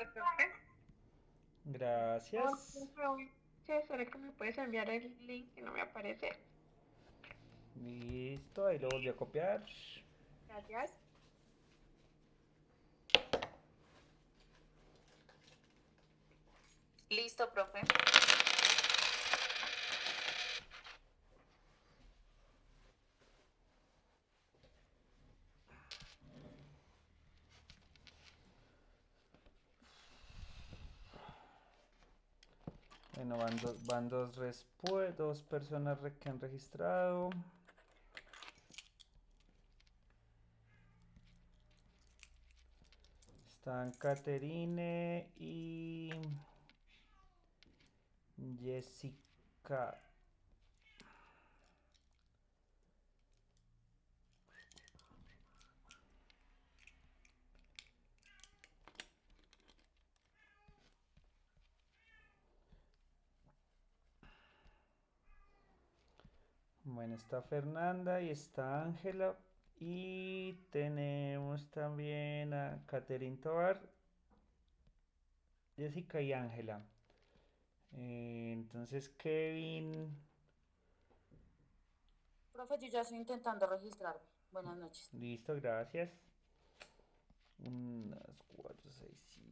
profe. Gracias. Oh, profe, sí, ¿será que me puedes enviar el link que no me aparece? Listo, ahí lo volví a copiar. Gracias. Listo, profe. Bueno, dos personas que han registrado. Están Caterine y Jessica. Bueno, está Fernanda y está Ángela. Y tenemos también a Caterine Tovar, Jessica y Ángela. Entonces, Kevin. Profe, yo ya estoy intentando registrarme. Buenas noches. Listo, gracias. Unas 4, 6, 7.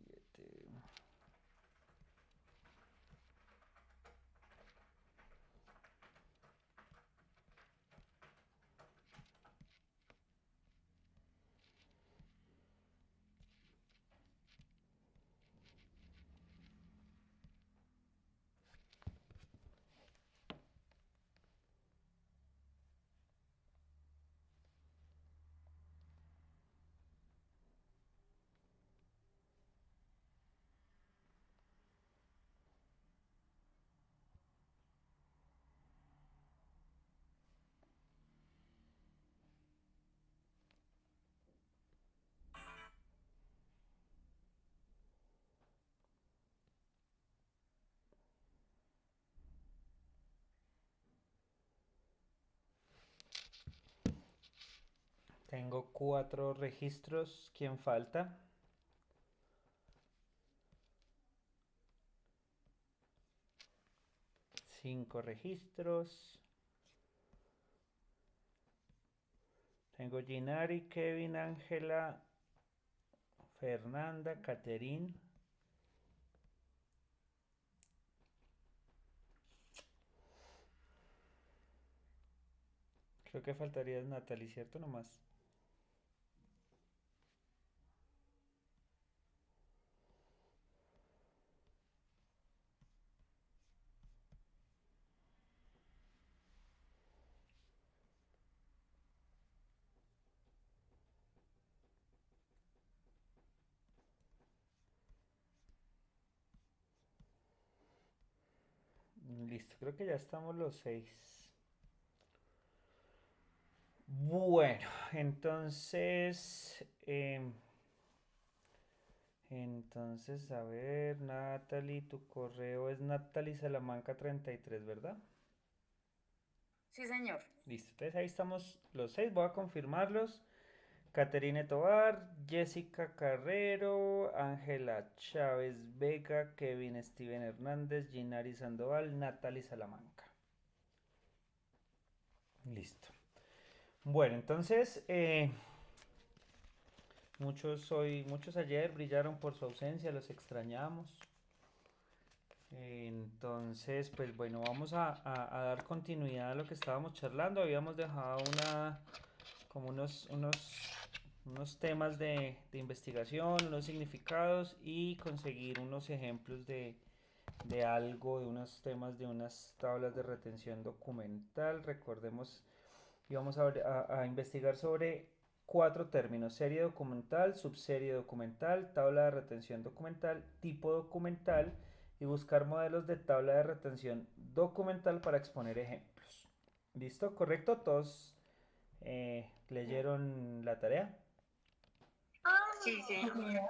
Tengo 4 registros. ¿Quién falta? Cinco registros. Tengo Ginari, Kevin, Ángela, Fernanda, Caterín. Creo que faltaría Natalie, ¿cierto? Nomás. Listo, creo que ya estamos los 6. Bueno, entonces, a ver, Natalie, tu correo es nataliesalamanca33, ¿verdad? Sí, señor. Listo, entonces ahí estamos los 6, voy a confirmarlos. Caterine Tovar, Jessica Carrero, Ángela Chávez Vega, Kevin Steven Hernández, Ginari Sandoval, Natalie Salamanca. Listo. Bueno, entonces, muchos ayer brillaron por su ausencia, los extrañamos. Entonces, pues bueno, vamos a dar continuidad a lo que estábamos charlando. Habíamos dejado como unos temas de investigación, unos significados y conseguir unos ejemplos de algo, de unos temas de unas tablas de retención documental. Recordemos, íbamos a investigar sobre 4 términos: serie documental, subserie documental, tabla de retención documental, tipo documental y buscar modelos de tabla de retención documental para exponer ejemplos. ¿Listo? ¿Correcto? ¿Todos leyeron la tarea? Sí, señor.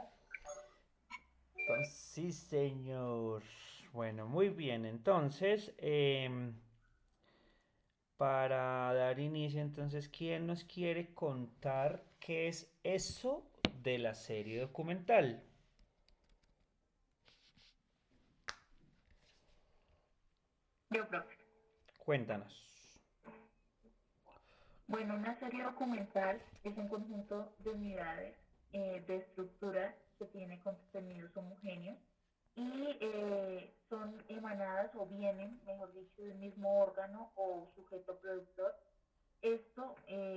Entonces, sí, señor. Bueno, muy bien. Entonces, para dar inicio, entonces, ¿quién nos quiere contar qué es eso de la serie documental? Yo, profe. Cuéntanos. Bueno, una serie documental es un conjunto de unidades de estructura que tiene contenidos homogéneos y son emanadas o vienen, mejor dicho, del mismo órgano o sujeto productor. Esto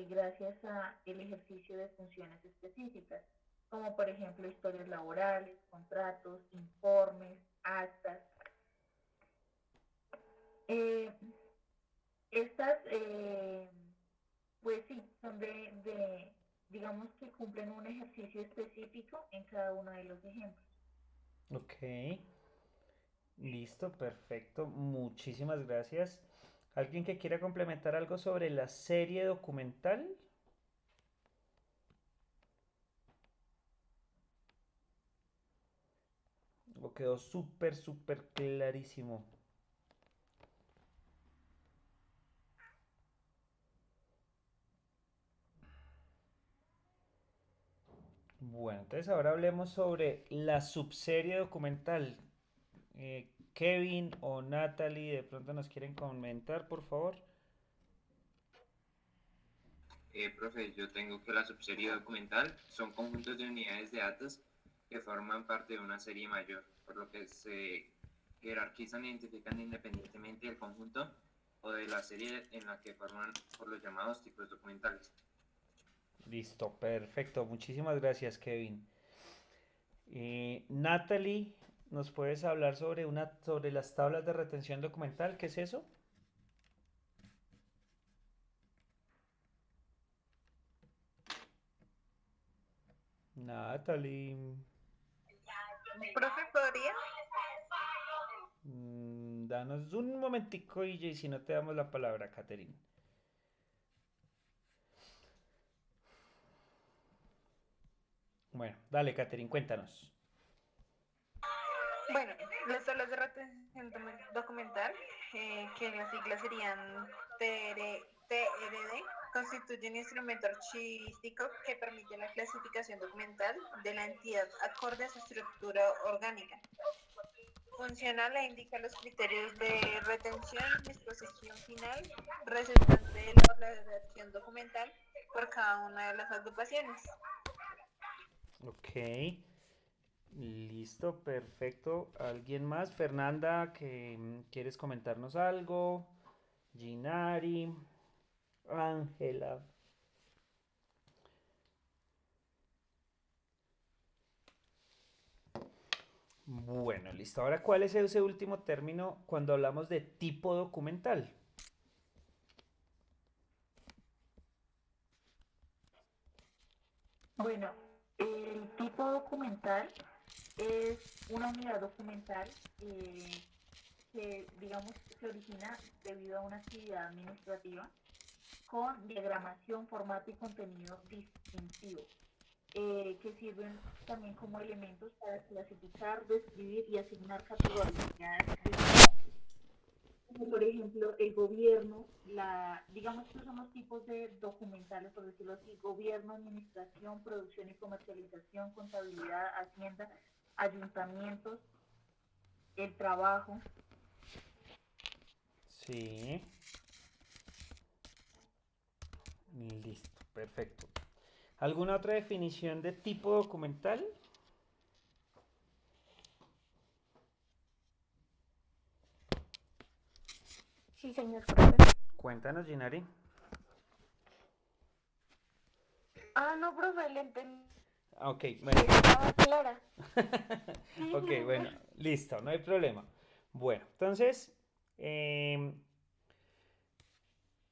gracias a el ejercicio de funciones específicas, como por ejemplo historias laborales, contratos, informes, actas. Eh, estas pues sí, son digamos que cumplen un ejercicio específico en cada uno de los ejemplos. Ok, listo, perfecto. Muchísimas gracias. ¿Alguien que quiera complementar algo sobre la serie documental? ¿O quedó súper, súper clarísimo? Bueno, entonces ahora hablemos sobre la subserie documental. Kevin o Natalie, de pronto nos quieren comentar, por favor. Profe, yo tengo que la subserie documental son conjuntos de unidades de datos que forman parte de una serie mayor, por lo que se jerarquizan e identifican independientemente del conjunto o de la serie en la que forman por los llamados tipos documentales. Listo, perfecto. Muchísimas gracias, Kevin. Natalie, ¿nos puedes hablar sobre las tablas de retención documental? ¿Qué es eso? Natalie. Profe, ¿podría? Danos un momentico y si no te damos la palabra, Catherine. Bueno, dale, Catherine, cuéntanos. Bueno, las tablas de retención documental, que en las siglas serían TRD, constituyen un instrumento archivístico que permite la clasificación documental de la entidad acorde a su estructura orgánica. Funcional e indica los criterios de retención y disposición final resultante de la valoración documental por cada una de las agrupaciones. Ok, listo, perfecto. ¿Alguien más? Fernanda, que quieres comentarnos algo. Ginari, Ángela. Bueno, listo. Ahora, ¿cuál es ese último término cuando hablamos de tipo documental? Bueno, el tipo documental es una unidad documental que, digamos, se origina debido a una actividad administrativa con diagramación, formato y contenido distintivo, que sirven también como elementos para clasificar, describir y asignar categorías de como por ejemplo el gobierno, digamos que son los tipos de documentales, por decirlo así, gobierno, administración, producción y comercialización, contabilidad, hacienda, ayuntamientos, el trabajo. Sí. Listo, perfecto. ¿Alguna otra definición de tipo documental? Sí, señor profe. Cuéntanos, Ginari. No, profe, le entendí. Ok, bueno. Estaba clara. Ok, bueno, listo, no hay problema. Bueno, entonces,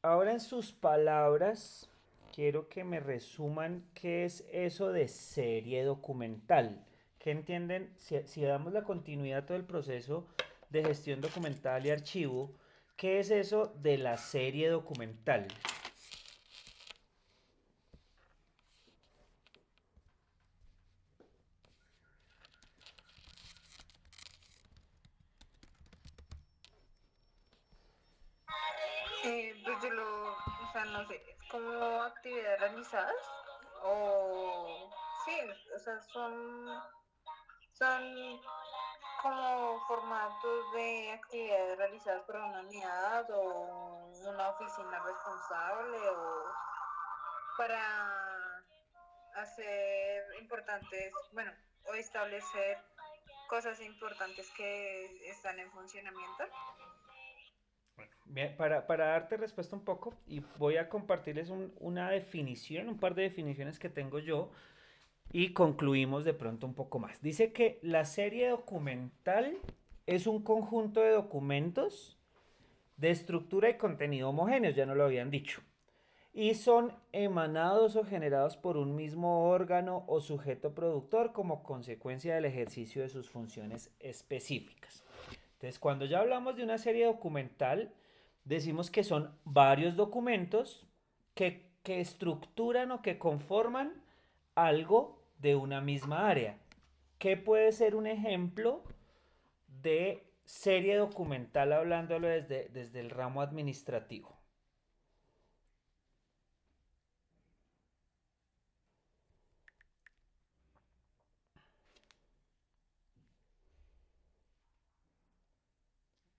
ahora en sus palabras, quiero que me resuman qué es eso de serie documental. ¿Qué entienden? Si damos la continuidad a todo el proceso de gestión documental y archivo, ¿qué es eso de la serie documental? Pues yo o sea, no sé, como actividades realizadas o sí, o sea, son como formatos de actividades realizadas por una unidad o una oficina responsable o para hacer importantes, bueno, o establecer cosas importantes que están en funcionamiento. Bien, para darte respuesta un poco, y voy a compartirles una definición, un par de definiciones que tengo yo, y concluimos de pronto un poco más. Dice que la serie documental es un conjunto de documentos de estructura y contenido homogéneos, ya no lo habían dicho, y son emanados o generados por un mismo órgano o sujeto productor como consecuencia del ejercicio de sus funciones específicas. Entonces, cuando ya hablamos de una serie documental, decimos que son varios documentos que estructuran o que conforman algo de una misma área. ¿Qué puede ser un ejemplo de serie documental hablándolo desde el ramo administrativo?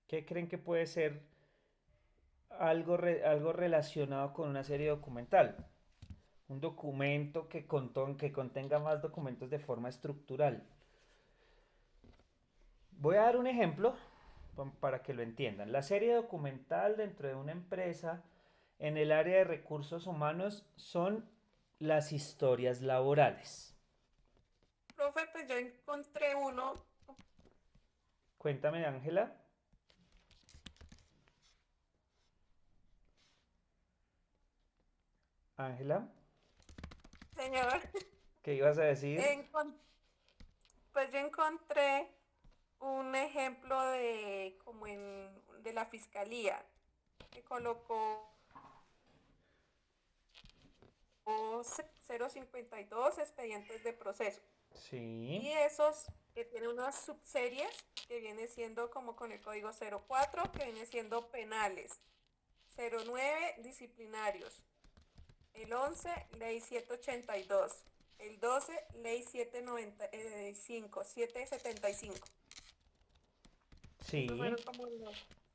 ¿Qué creen que puede ser algo relacionado con una serie documental? Un documento que contenga más documentos de forma estructural. Voy a dar un ejemplo para que lo entiendan. La serie documental dentro de una empresa en el área de recursos humanos son las historias laborales. Profe, pues yo encontré uno. Cuéntame, Ángela. Ángela, Señor. ¿qué ibas a decir? Pues yo encontré un ejemplo de de la fiscalía que colocó 052 expedientes de proceso. Sí. Y esos que tienen unas subseries que viene siendo como con el código 04, que viene siendo penales, 09 disciplinarios, el 11 ley 782, el 12 ley 775. Sí. Esos fueron como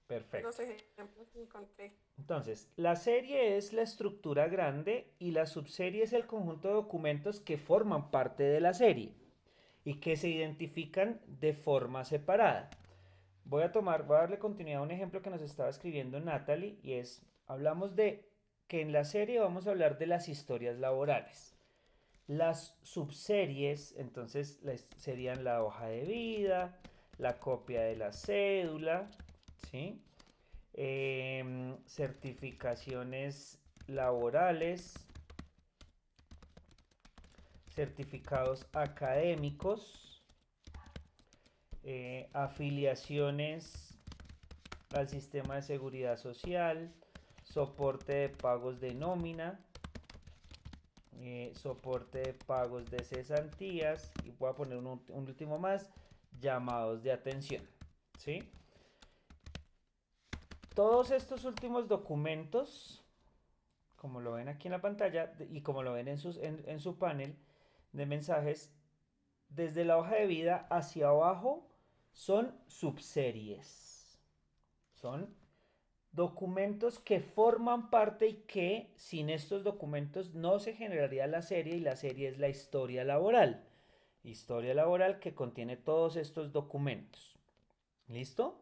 Perfecto. los ejemplos que encontré. Entonces, la serie es la estructura grande y la subserie es el conjunto de documentos que forman parte de la serie y que se identifican de forma separada. Voy a darle continuidad a un ejemplo que nos estaba escribiendo Natalie y hablamos de que en la serie vamos a hablar de las historias laborales. Las subseries, entonces, serían la hoja de vida, la copia de la cédula, ¿sí? Certificaciones laborales, certificados académicos, afiliaciones al sistema de seguridad social, soporte de pagos de nómina, soporte de pagos de cesantías, y voy a poner un último más, llamados de atención, ¿sí? Todos estos últimos documentos, como lo ven aquí en la pantalla y como lo ven en su panel de mensajes, desde la hoja de vida hacia abajo son subseries. Son documentos que forman parte y que sin estos documentos no se generaría la serie, y la serie es la historia laboral. Historia laboral que contiene todos estos documentos. ¿Listo?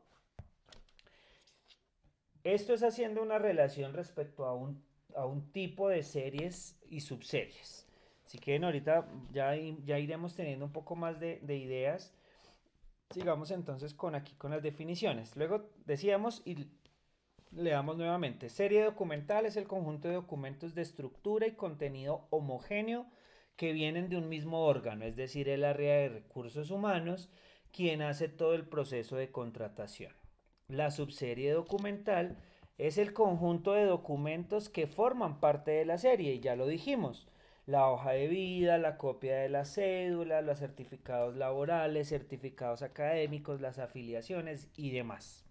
Esto es haciendo una relación respecto a un tipo de series y subseries. Así que ahorita ya iremos teniendo un poco más de ideas. Sigamos entonces con las definiciones. Luego decíamos y leamos nuevamente. Serie documental es el conjunto de documentos de estructura y contenido homogéneo que vienen de un mismo órgano, es decir, el área de recursos humanos, quien hace todo el proceso de contratación. La subserie documental es el conjunto de documentos que forman parte de la serie, y ya lo dijimos, la hoja de vida, la copia de la cédula, los certificados laborales, certificados académicos, las afiliaciones y demás.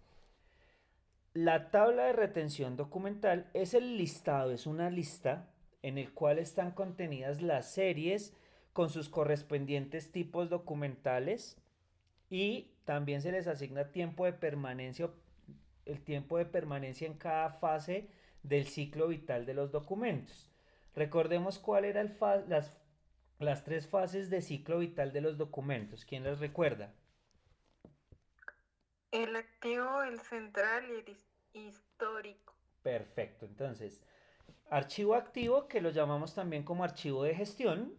La tabla de retención documental es el listado, es una lista en el cual están contenidas las series con sus correspondientes tipos documentales y también se les asigna tiempo de permanencia, el tiempo de permanencia en cada fase del ciclo vital de los documentos. Recordemos cuál eran las 3 fases de ciclo vital de los documentos. ¿Quién las recuerda? El activo, el central y el histórico. Perfecto, entonces, archivo activo, que lo llamamos también como archivo de gestión,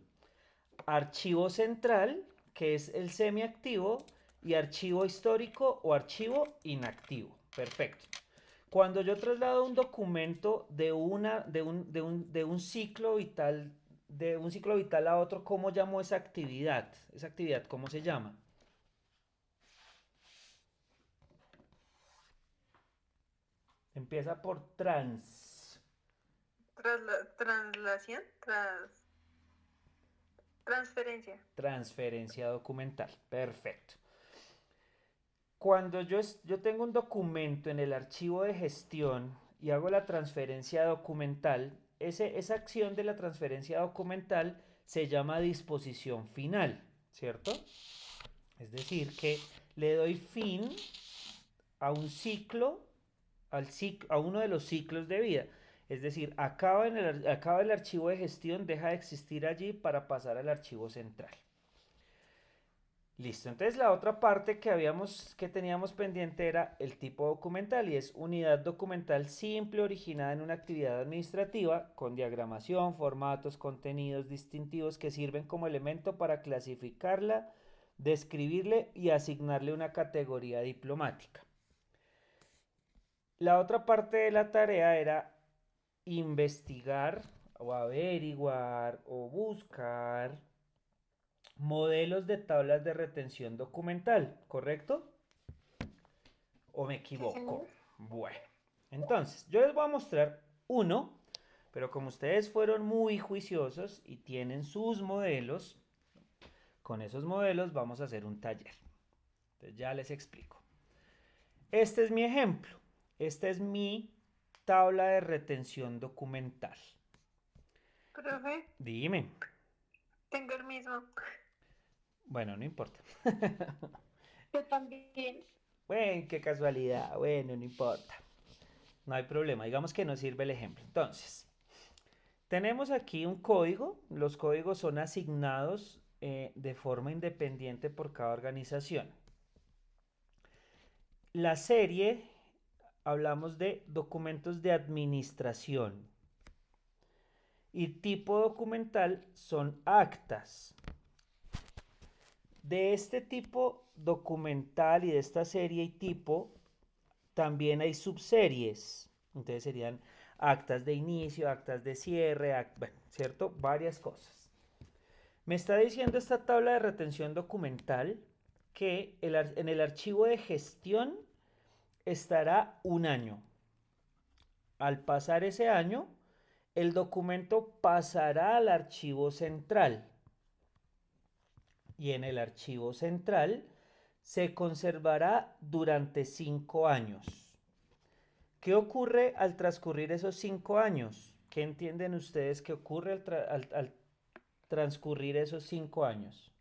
archivo central, que es el semiactivo, y archivo histórico o archivo inactivo. Perfecto. Cuando yo traslado un documento de un ciclo vital, a otro, ¿cómo llamo esa actividad? Esa actividad, ¿cómo se llama? Empieza por Traslación, transferencia. transferencia documental. Perfecto. Cuando yo tengo un documento en el archivo de gestión y hago la transferencia documental, esa acción de la transferencia documental se llama disposición final, ¿cierto? Es decir, que le doy fin a un ciclo, a uno de los ciclos de vida. Es decir, acaba el archivo de gestión, deja de existir allí para pasar al archivo central. Listo, entonces la otra parte que teníamos pendiente era el tipo documental y es unidad documental simple originada en una actividad administrativa con diagramación, formatos, contenidos distintivos que sirven como elemento para clasificarla, describirle y asignarle una categoría diplomática. La otra parte de la tarea era investigar o averiguar o buscar modelos de tablas de retención documental, ¿correcto? ¿O me equivoco? Bueno, entonces yo les voy a mostrar uno, pero como ustedes fueron muy juiciosos y tienen sus modelos, con esos modelos vamos a hacer un taller. Entonces ya les explico. Este es mi ejemplo. Esta es mi tabla de retención documental. Profe, Dime. tengo el mismo. Bueno, no importa. Yo también. Bueno, qué casualidad. Bueno, no importa. No hay problema. Digamos que nos sirve el ejemplo. Entonces, tenemos aquí un código. Los códigos son asignados de forma independiente por cada organización. La serie, hablamos de documentos de administración. Y tipo documental son actas. De este tipo documental y de esta serie y tipo, también hay subseries. Entonces serían actas de inicio, actas de cierre, bueno, ¿cierto? Varias cosas. Me está diciendo esta tabla de retención documental que en el archivo de gestión estará un año. Al pasar ese año, el documento pasará al archivo central. Y en el archivo central se conservará durante 5 años. ¿Qué ocurre al transcurrir esos 5 años? ¿Qué entienden ustedes que ocurre al transcurrir esos 5 años?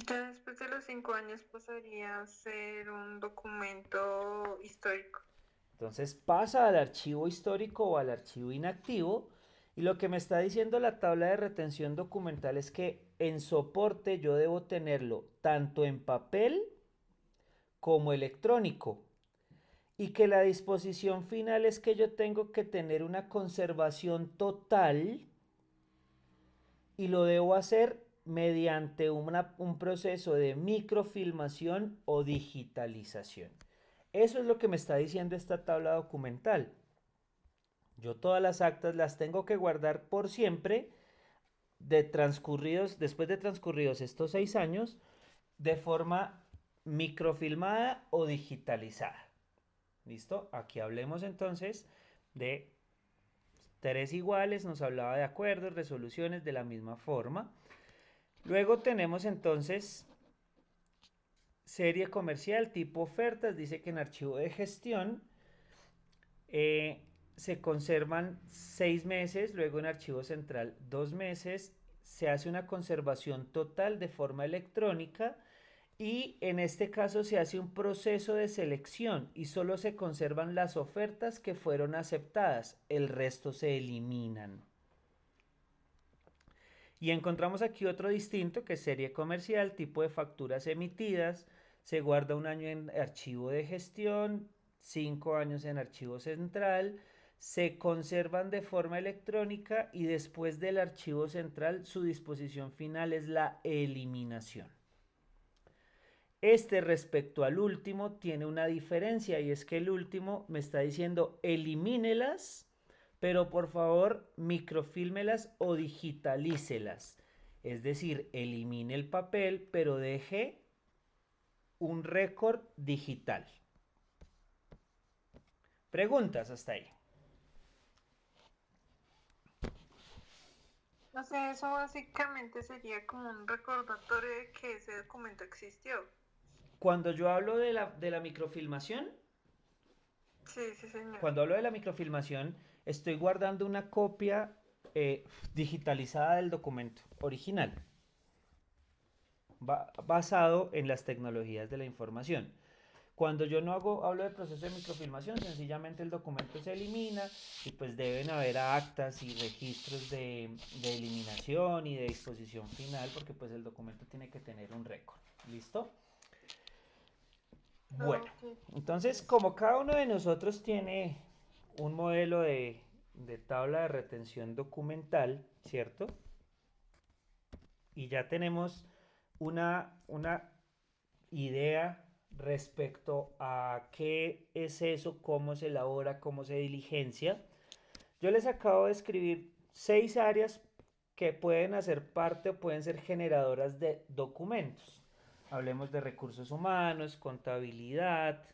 Ya después de los 5 años pasaría a ser un documento histórico. Entonces pasa al archivo histórico o al archivo inactivo. Y lo que me está diciendo la tabla de retención documental es que en soporte yo debo tenerlo tanto en papel como electrónico. Y que la disposición final es que yo tengo que tener una conservación total y lo debo hacer mediante un proceso de microfilmación o digitalización. Eso es lo que me está diciendo esta tabla documental. Yo todas las actas las tengo que guardar por siempre después de transcurridos estos 6 años de forma microfilmada o digitalizada. ¿Listo? Aquí hablemos entonces de 3 iguales, nos hablaba de acuerdos, resoluciones de la misma forma. Luego tenemos entonces serie comercial tipo ofertas, dice que en archivo de gestión se conservan 6 meses, luego en archivo central 2 meses, se hace una conservación total de forma electrónica y en este caso se hace un proceso de selección y solo se conservan las ofertas que fueron aceptadas, el resto se eliminan. Y encontramos aquí otro distinto que es serie comercial, tipo de facturas emitidas, se guarda 1 año en archivo de gestión, 5 años en archivo central, se conservan de forma electrónica y después del archivo central su disposición final es la eliminación. Este respecto al último tiene una diferencia y es que el último me está diciendo elimínelas, pero por favor microfílmelas o digitalícelas. Es decir, elimine el papel, pero deje un récord digital. Preguntas hasta ahí. No sé, eso básicamente sería como un recordatorio de que ese documento existió. Cuando yo hablo de la microfilmación, Sí, sí, señor. cuando hablo de la microfilmación, estoy guardando una copia digitalizada del documento original, basado en las tecnologías de la información. Cuando yo no hablo de proceso de microfilmación, sencillamente el documento se elimina y pues deben haber actas y registros de eliminación y de disposición final porque pues el documento tiene que tener un récord. ¿Listo? Bueno, Ok. entonces como cada uno de nosotros tiene un modelo de tabla de retención documental, ¿cierto? Y ya tenemos una idea respecto a qué es eso, cómo se elabora, cómo se diligencia. Yo les acabo de escribir 6 áreas que pueden hacer parte o pueden ser generadoras de documentos. Hablemos de recursos humanos, contabilidad,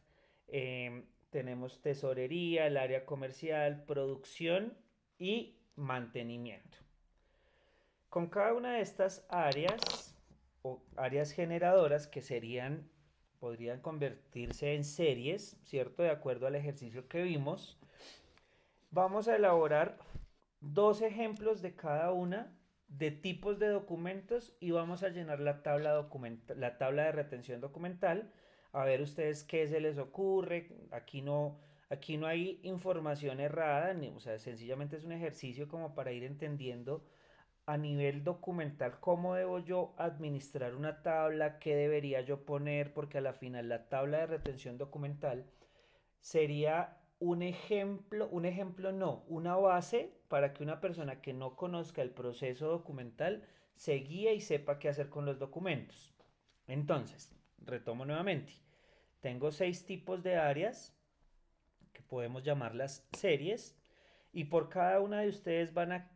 tenemos tesorería, el área comercial, producción y mantenimiento. Con cada una de estas áreas o áreas generadoras que podrían convertirse en series, ¿cierto? De acuerdo al ejercicio que vimos, vamos a elaborar 2 ejemplos de cada una de tipos de documentos y vamos a llenar la tabla de retención documental. A ver ustedes qué se les ocurre. Aquí no hay información errada, o sea, sencillamente es un ejercicio como para ir entendiendo a nivel documental cómo debo yo administrar una tabla, qué debería yo poner, porque a la final la tabla de retención documental sería una base para que una persona que no conozca el proceso documental se guíe y sepa qué hacer con los documentos. Entonces, retomo nuevamente. Tengo 6 tipos de áreas que podemos llamarlas series y por cada una de ustedes van a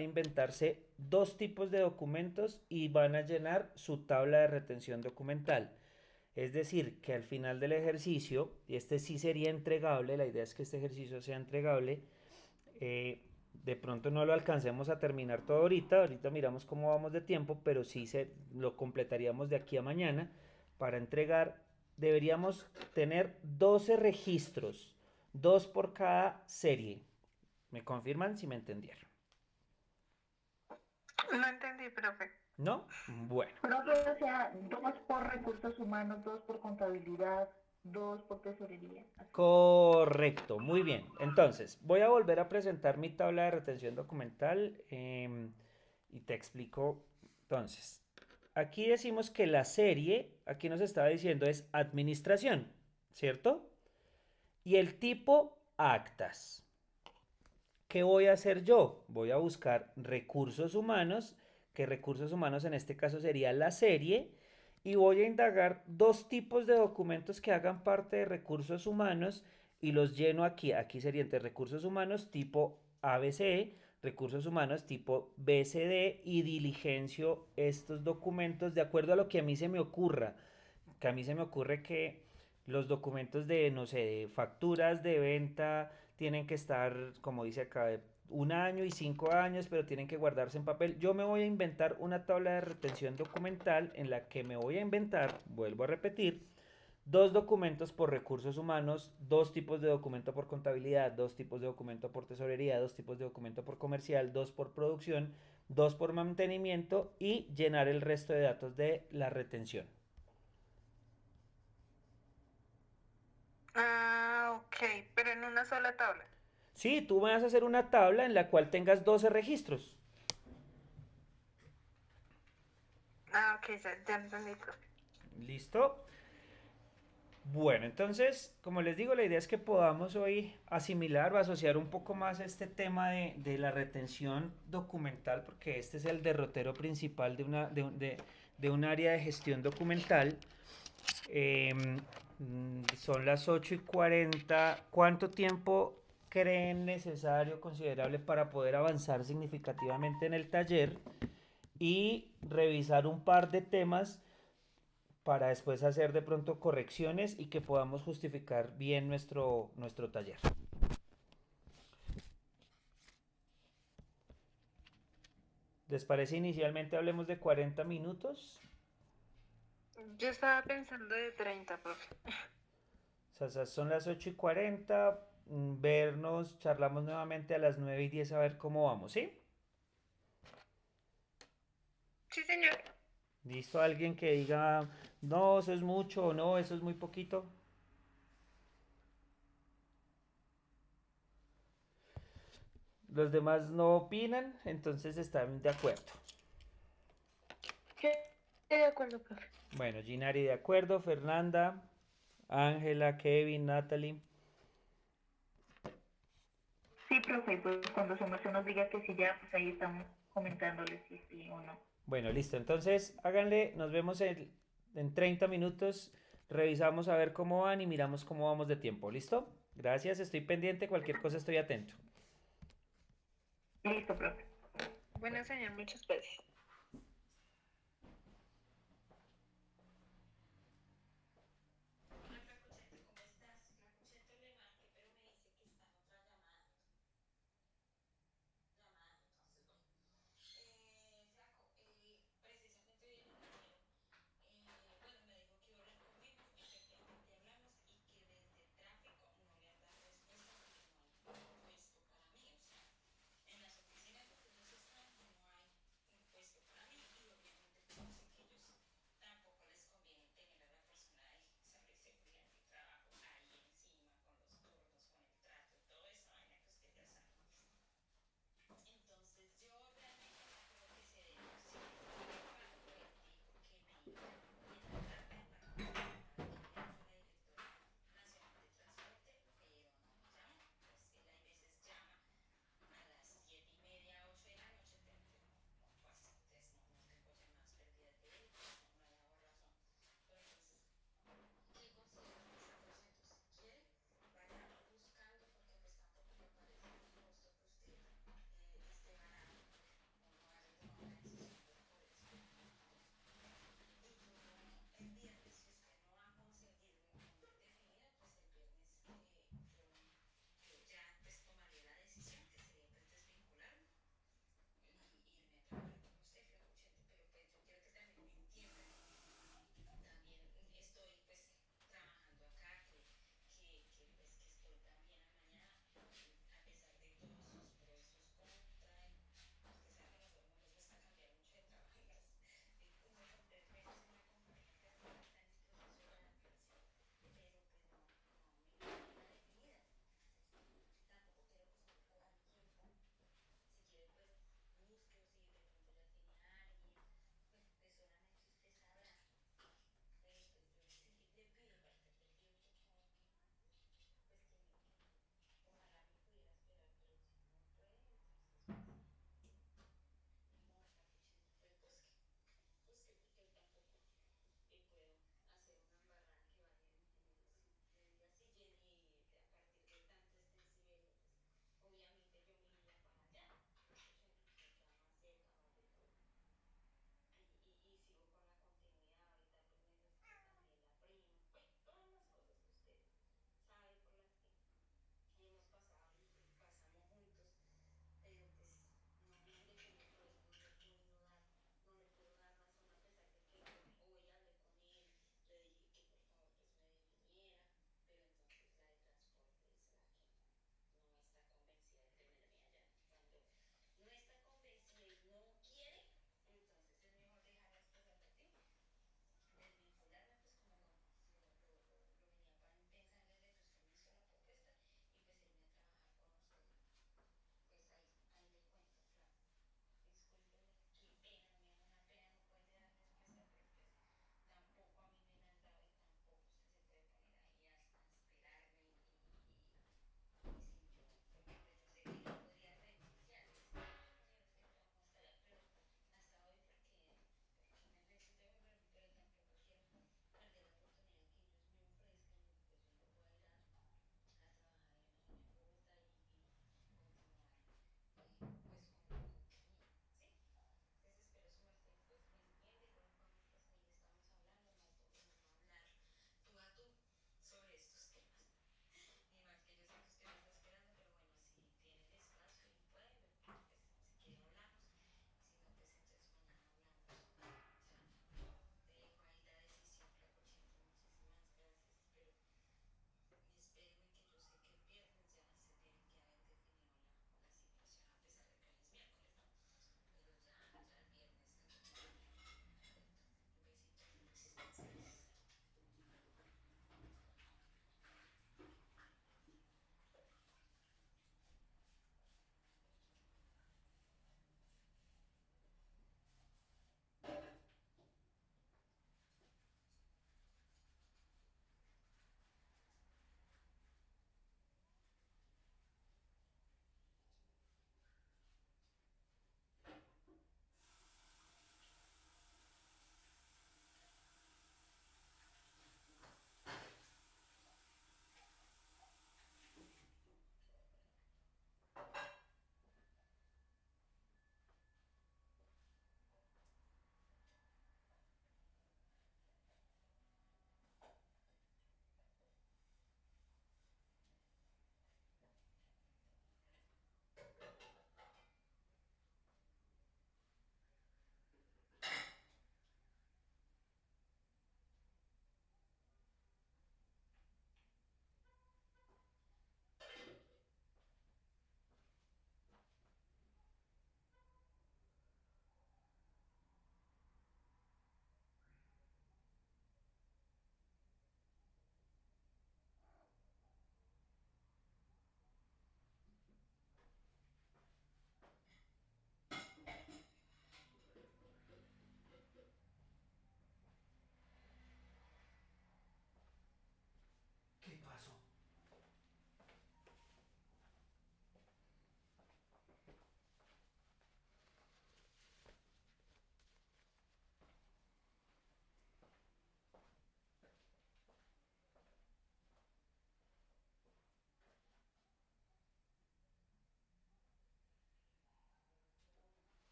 inventarse 2 tipos de documentos y van a llenar su tabla de retención documental. Es decir, que al final del ejercicio, y este sí sería entregable, la idea es que este ejercicio sea entregable, de pronto no lo alcancemos a terminar todo ahorita miramos cómo vamos de tiempo, pero sí lo completaríamos de aquí a mañana. Para entregar deberíamos tener 12 registros, 2 por cada serie. ¿Me confirman si me entendieron? No entendí, profe. ¿No? Bueno. Profe, o sea, 2 por recursos humanos, 2 por contabilidad, 2 por tesorería. Así. Correcto, muy bien. Entonces, voy a volver a presentar mi tabla de retención documental y te explico. Entonces, aquí decimos que la serie, aquí nos estaba diciendo es administración, ¿cierto? Y el tipo actas. ¿Qué voy a hacer yo? Voy a buscar recursos humanos, que recursos humanos en este caso sería la serie, y voy a indagar 2 tipos de documentos que hagan parte de recursos humanos y los lleno aquí. Aquí serían de recursos humanos tipo ABC, recursos humanos tipo BCD y diligencio estos documentos de acuerdo a lo que a mí se me ocurra. Que a mí se me ocurre que los documentos de, no sé, de facturas de venta tienen que estar, como dice acá, de 1 año y 5 años, pero tienen que guardarse en papel. Yo me voy a inventar una tabla de retención documental en la que me voy a inventar, vuelvo a repetir, 2 documentos por recursos humanos, 2 tipos de documento por contabilidad, 2 tipos de documento por tesorería, 2 tipos de documento por comercial, 2 por producción, 2 por mantenimiento y llenar el resto de datos de la retención. Ah, ok, pero en una sola tabla. Sí, tú vas a hacer una tabla en la cual tengas 12 registros. Ah, ok, ya entendí, profe. ¿Listo? Bueno, entonces, como les digo, la idea es que podamos hoy asimilar o asociar un poco más este tema de la retención documental, porque este es el derrotero principal de un área de gestión documental. Son las 8:40. ¿Cuánto tiempo creen necesario, considerable, para poder avanzar significativamente en el taller y revisar un par de temas para después hacer de pronto correcciones y que podamos justificar bien nuestro taller? ¿Les parece inicialmente hablemos de 40 minutos? Yo estaba pensando de 30, profe. O sea, son las 8:40. Vernos, charlamos nuevamente a las 9:10 a ver cómo vamos, ¿sí? Sí, señor. ¿Listo? Alguien que diga, no, eso es mucho, o no, eso es muy poquito. Los demás no opinan, entonces están de acuerdo. Sí, estoy de acuerdo, profe. Bueno, Ginari de acuerdo, Fernanda, Ángela, Kevin, Natalie. Sí, profe, pues cuando su merced nos diga que sí ya, pues ahí estamos comentándole si sí o no. Bueno, listo. Entonces, háganle, nos vemos en 30 minutos. Revisamos a ver cómo van y miramos cómo vamos de tiempo. ¿Listo? Gracias, estoy pendiente. Cualquier cosa estoy atento. Listo, profe. Bueno, señor, muchas gracias.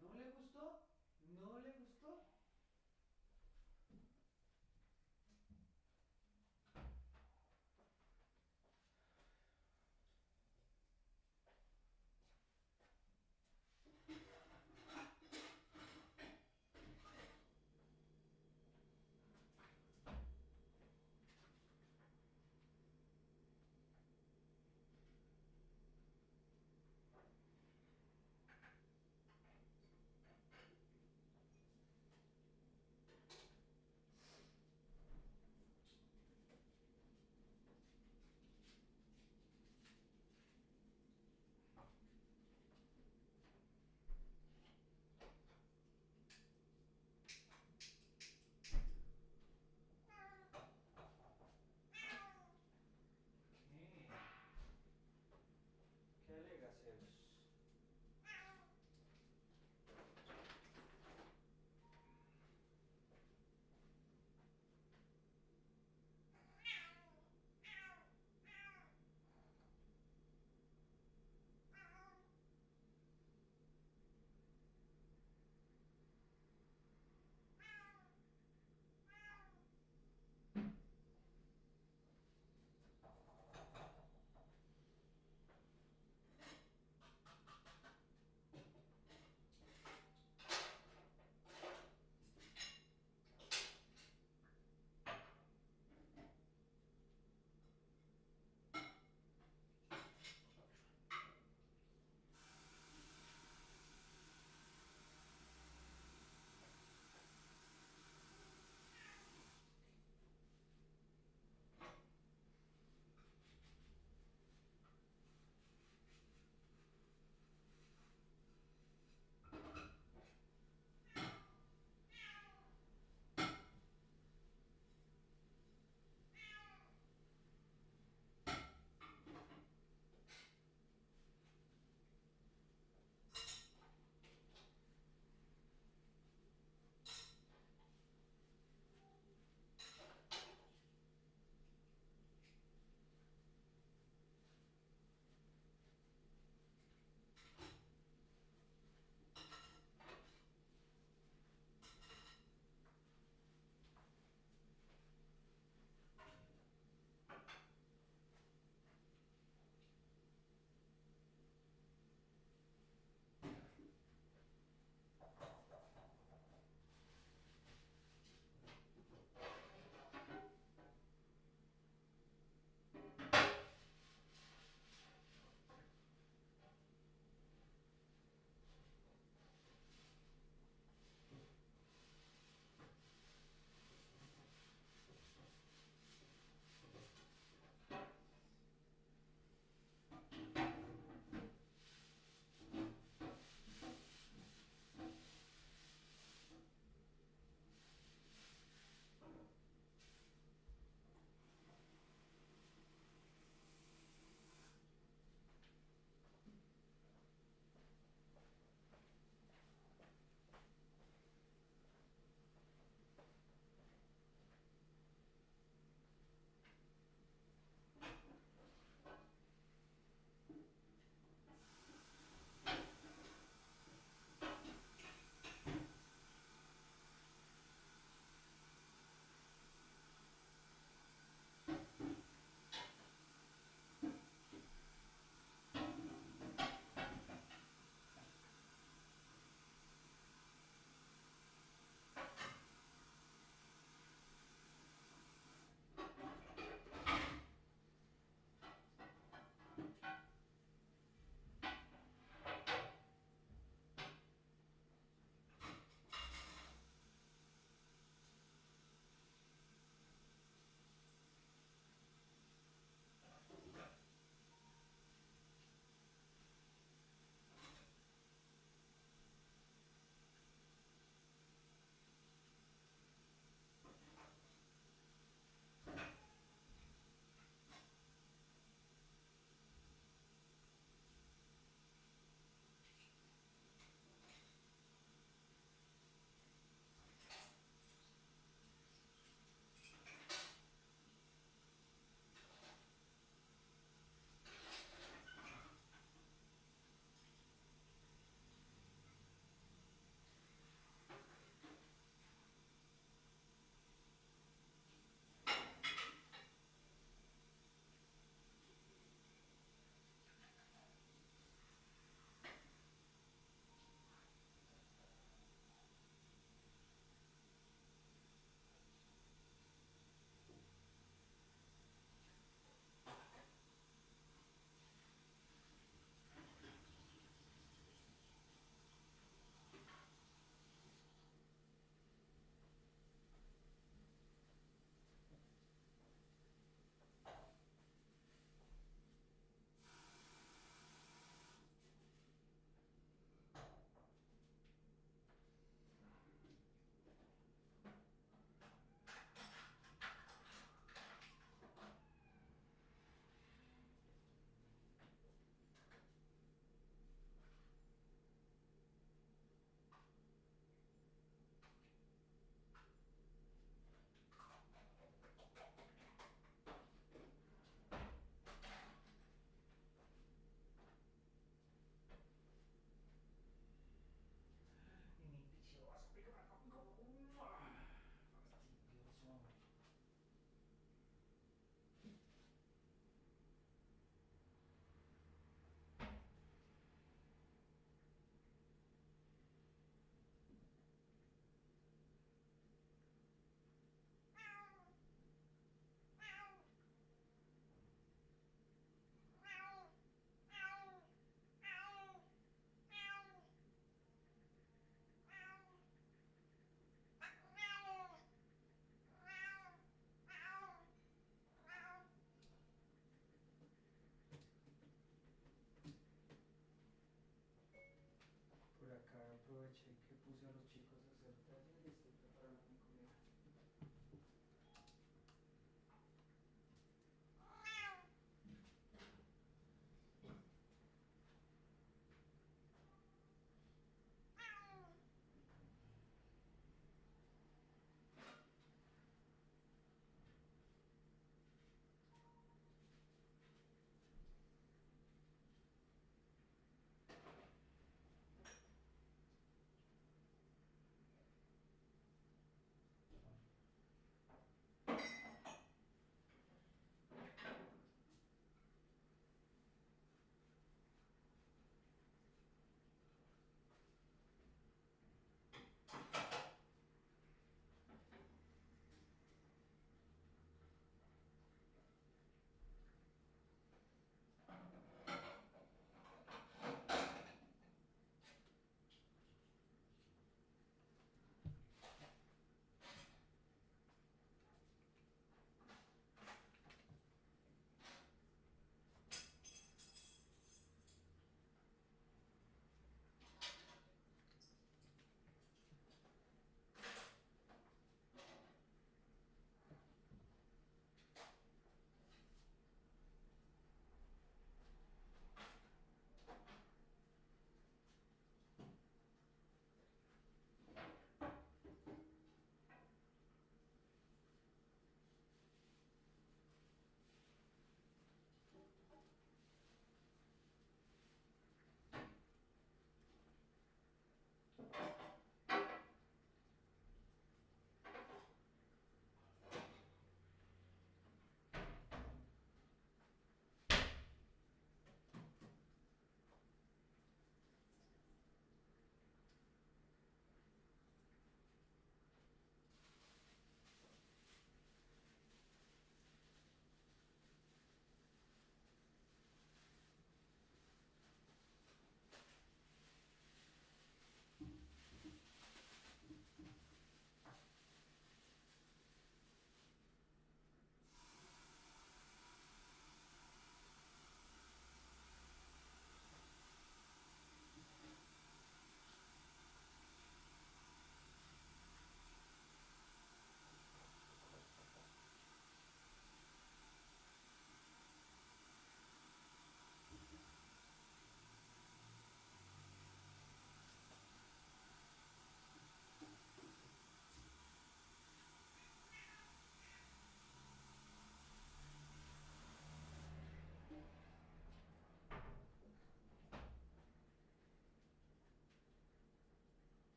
¿No le gustó? ¿No le gustó?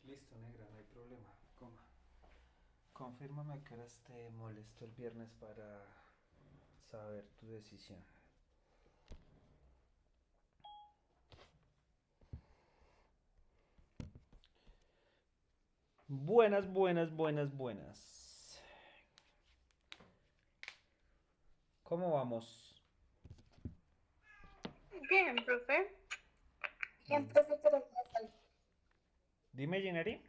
Listo, negra, no hay problema. Coma. Confírmame a qué horas te molesto el viernes para saber tu decisión. Buenas, buenas, buenas, buenas. ¿Cómo vamos? Bien, profe. Bien, profe, pero me falta. Dime, Ginari.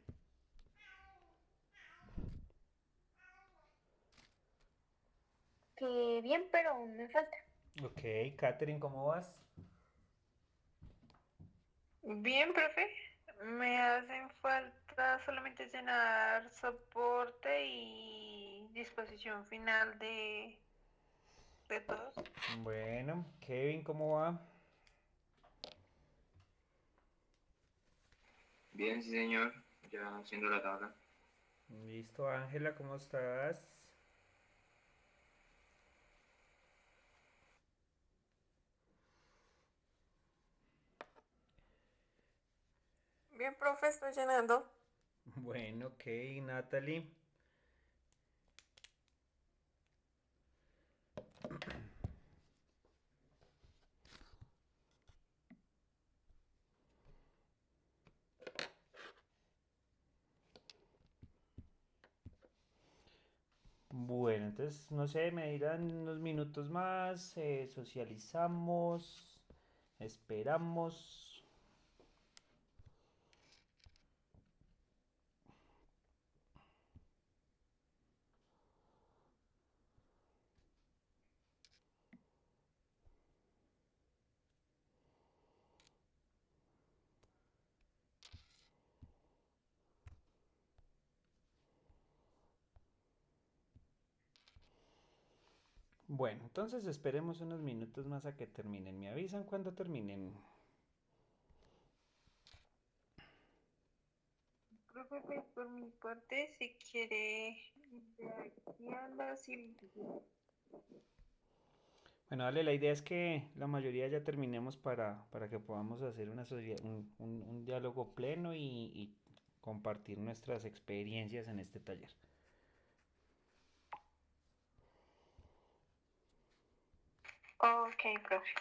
Que bien, pero aún me falta. Ok, Katherine, ¿cómo vas? Bien, profe. Me hacen falta solamente llenar soporte y disposición final de todos. Bueno, Kevin, ¿cómo va? Bien, sí, señor. Ya haciendo la tabla. Listo, Ángela, ¿cómo estás? Bien, profe, estoy llenando. Bueno, ok, Natalie. Bueno, entonces, no sé, me dirán unos minutos más, socializamos, esperamos. Bueno, entonces esperemos unos minutos más a que terminen. ¿Me avisan cuando terminen? Profe, pues por mi parte, si quiere, de aquí a las Bueno, dale, la idea es que la mayoría ya terminemos para que podamos hacer un diálogo pleno y compartir nuestras experiencias en este taller. Ok, profe.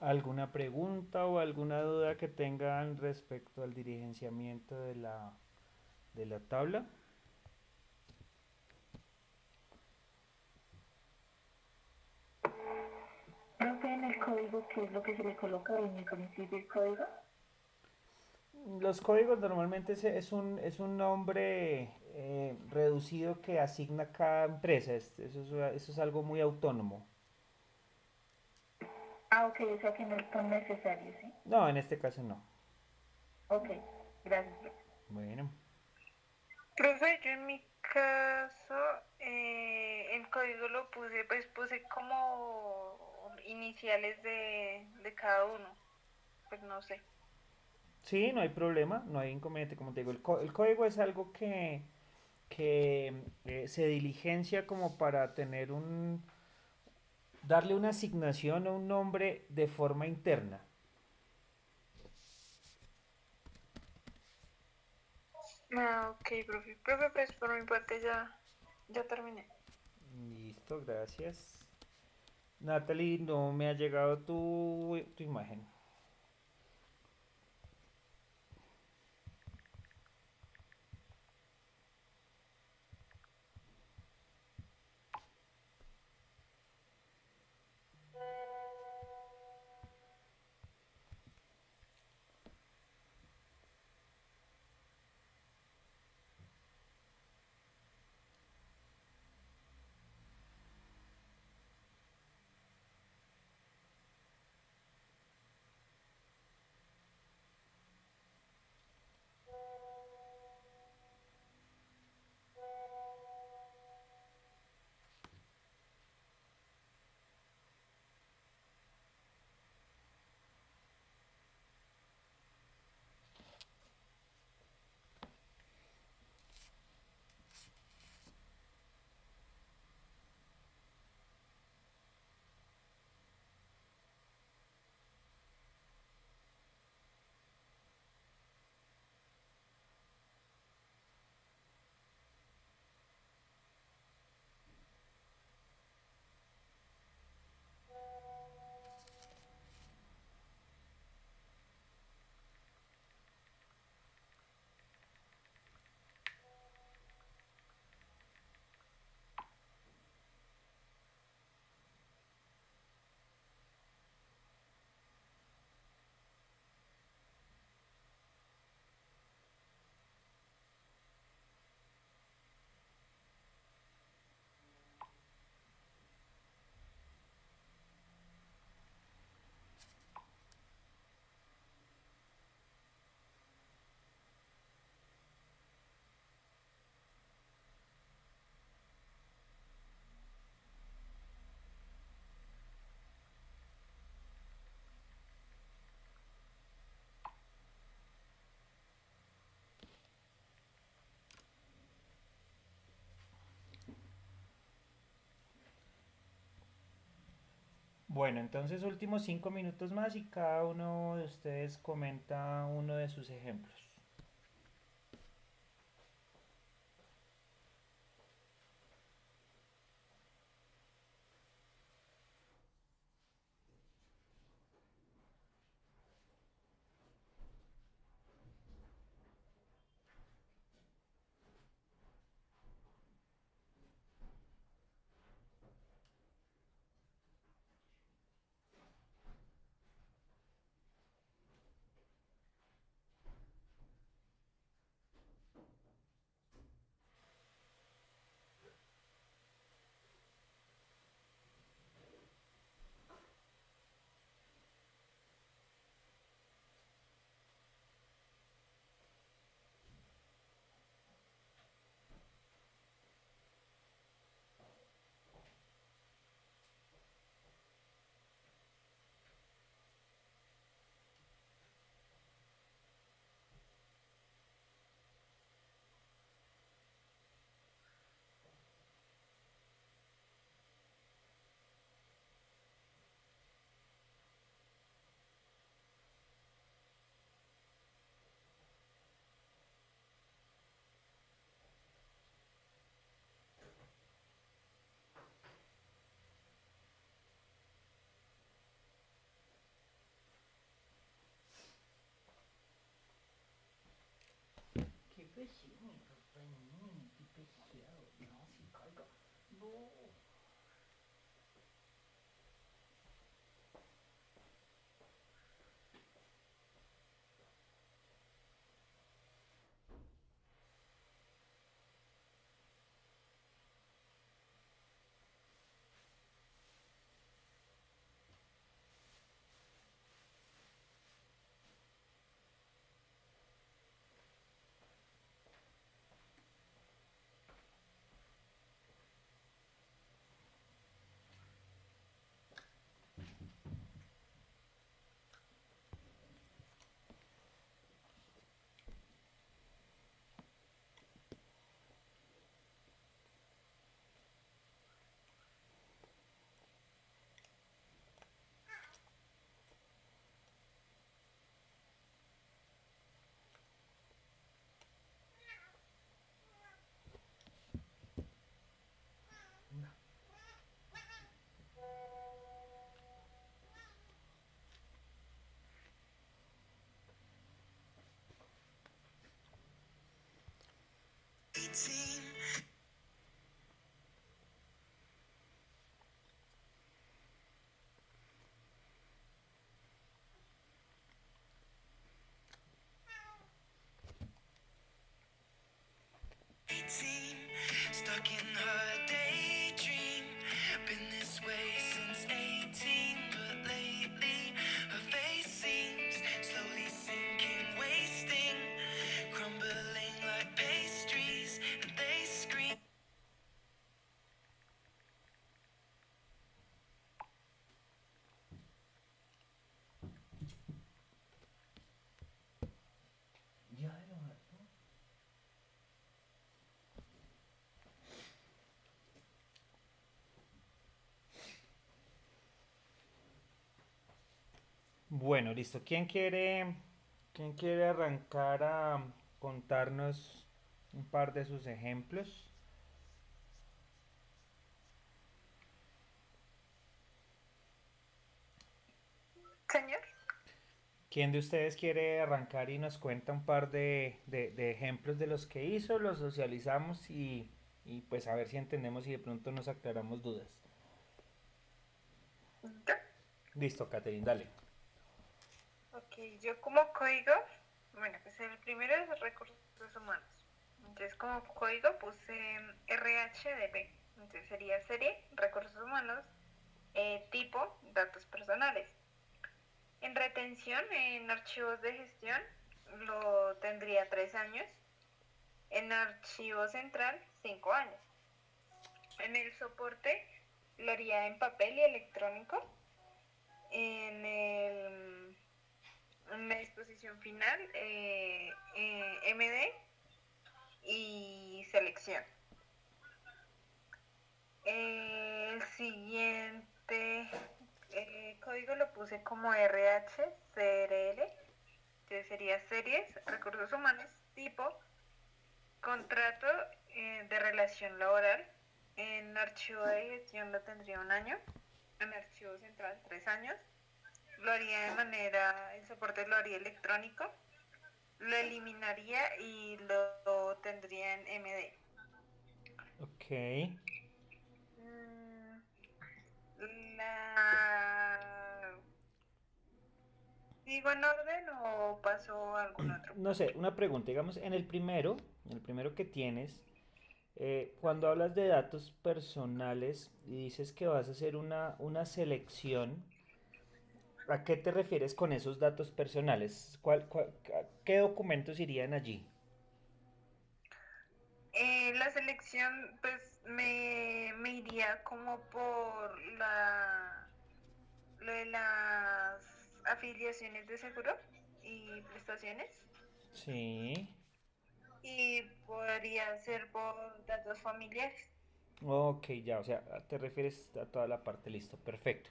¿Alguna pregunta o alguna duda que tengan respecto al dirigenciamiento de la tabla? Profe, en el código, ¿qué es lo que se le coloca en el principio del código? Los códigos normalmente es un nombre reducido que asigna cada empresa. Eso es algo muy autónomo. Ah, ok, o sea que no son necesarios, ¿sí? No, en este caso no. Ok, gracias, profe. Bueno, Profe, yo en mi caso, el código lo puse, pues puse como iniciales de cada uno, pues no sé. sí, no hay problema, no hay inconveniente. Como te digo, el código es algo que se diligencia como para tener darle una asignación o un nombre de forma interna. Ah, ok, profe. Profe, pues por mi parte ya terminé. Listo, gracias. Natalie, no me ha llegado tu imagen. Bueno, entonces últimos 5 minutos más y cada uno de ustedes comenta uno de sus ejemplos. Stuck in her daydream. Been this way since 18, but lately her face seems slowly sinking, wasting, crumbling like pastries, and they scream. Bueno, listo. ¿Quién quiere arrancar a contarnos un par de sus ejemplos? Señor. ¿Quién de ustedes quiere arrancar y nos cuenta un par de ejemplos de los que hizo? Los socializamos y pues a ver si entendemos y de pronto nos aclaramos dudas. Yo. Listo, Catherine, dale. Ok, yo como código, bueno, pues el primero es recursos humanos. Entonces como código puse RHDP. Entonces sería serie, recursos humanos, tipo, datos personales. En retención, en archivos de gestión, lo tendría 3 años. En archivo central, 5 años. En el soporte, lo haría en papel y electrónico. En la disposición final, MD y selección. El siguiente código lo puse como RHCRL, que sería series, recursos humanos, tipo, contrato de relación laboral. En archivo de gestión lo tendría 1 año, en archivo central 3 años. Lo haría de manera, el soporte lo haría electrónico, lo eliminaría y lo tendría en MD. Ok. ¿Digo en orden o paso a algún otro? No sé, una pregunta, digamos, en el primero que tienes, cuando hablas de datos personales y dices que vas a hacer una selección, ¿a qué te refieres con esos datos personales? ¿Qué documentos irían allí? La selección, pues me iría como por lo de las afiliaciones de seguro y prestaciones. Sí. Y podría ser por datos familiares. Ok, ya, o sea, te refieres a toda la parte, listo, perfecto.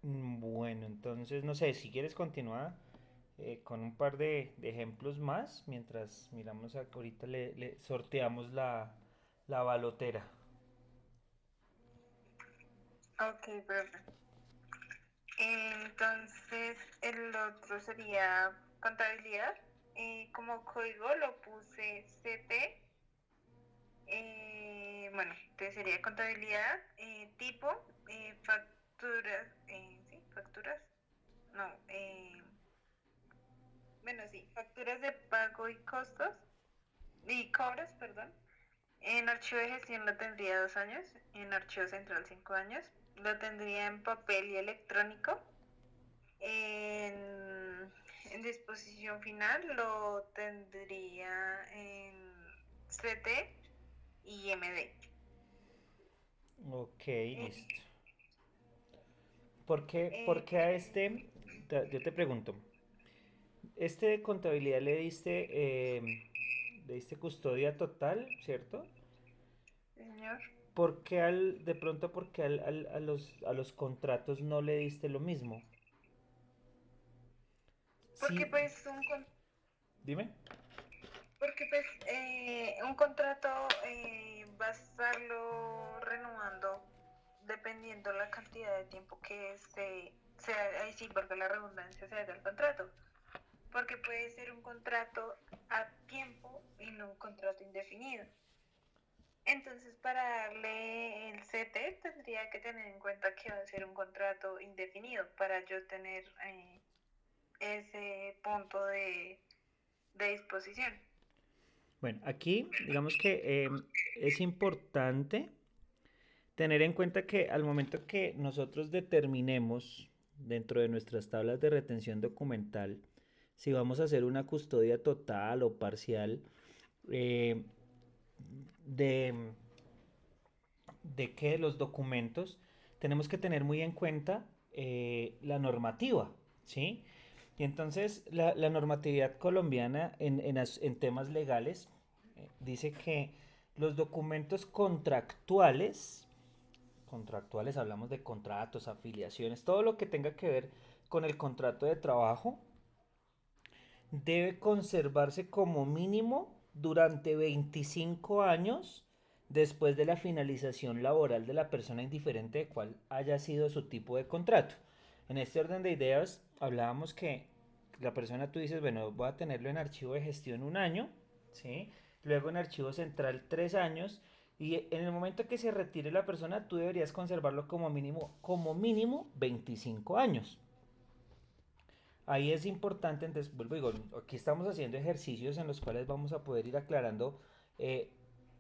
Bueno, entonces, no sé, si quieres continuar con un par de ejemplos más, mientras miramos ahorita le sorteamos la balotera. Ok, perfecto. Entonces, el otro sería contabilidad. Como código lo puse CT. Bueno, entonces sería contabilidad, tipo, facturas, ¿sí? Facturas, no, bueno, sí, facturas de pago y costos, y cobros, perdón. En archivo de gestión lo tendría 2 años, en archivo central 5 años, lo tendría en papel y electrónico, en disposición final lo tendría en CT y MD. Ok, Eh, listo. ¿Por qué a este, yo te pregunto, este de contabilidad le diste custodia total, ¿cierto? señor. ¿Por qué de pronto, porque a los contratos no le diste lo mismo? Porque Sí, pues dime. un contrato va a estarlo renovando dependiendo la cantidad de tiempo que ahí sí, valga la redundancia, se haga el contrato. Porque puede ser un contrato a tiempo y no un contrato indefinido. Entonces, para darle el CT, tendría que tener en cuenta que va a ser un contrato indefinido para yo tener ese punto de disposición. Bueno, aquí digamos que es importante tener en cuenta que al momento que nosotros determinemos dentro de nuestras tablas de retención documental si vamos a hacer una custodia total o parcial eh, de, de que los documentos tenemos que tener muy en cuenta la normativa, ¿sí? Y entonces la normatividad colombiana en temas legales dice que los documentos contractuales hablamos de contratos, afiliaciones, todo lo que tenga que ver con el contrato de trabajo, debe conservarse como mínimo durante 25 años después de la finalización laboral de la persona indiferente de cuál haya sido su tipo de contrato. En este orden de ideas hablábamos que la persona tú dices, bueno, voy a tenerlo en archivo de gestión 1 año, ¿sí? Luego en archivo central 3 años y en el momento que se retire la persona tú deberías conservarlo como mínimo 25 años. Ahí es importante, entonces, vuelvo y digo, aquí estamos haciendo ejercicios en los cuales vamos a poder ir aclarando, eh,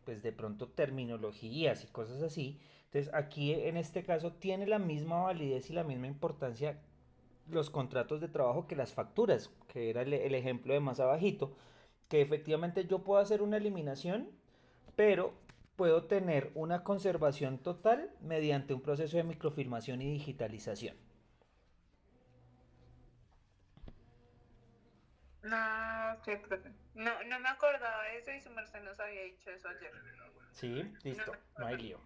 pues de pronto terminologías y cosas así. Entonces, aquí en este caso tiene la misma validez y la misma importancia los contratos de trabajo que las facturas, que era el ejemplo de más abajito, que efectivamente yo puedo hacer una eliminación, pero puedo tener una conservación total mediante un proceso de microfilmación y digitalización. No, sí, profe. No, no me acordaba de eso y su merced nos había dicho eso ayer. Sí, No me listo, no hay acordaba. lío.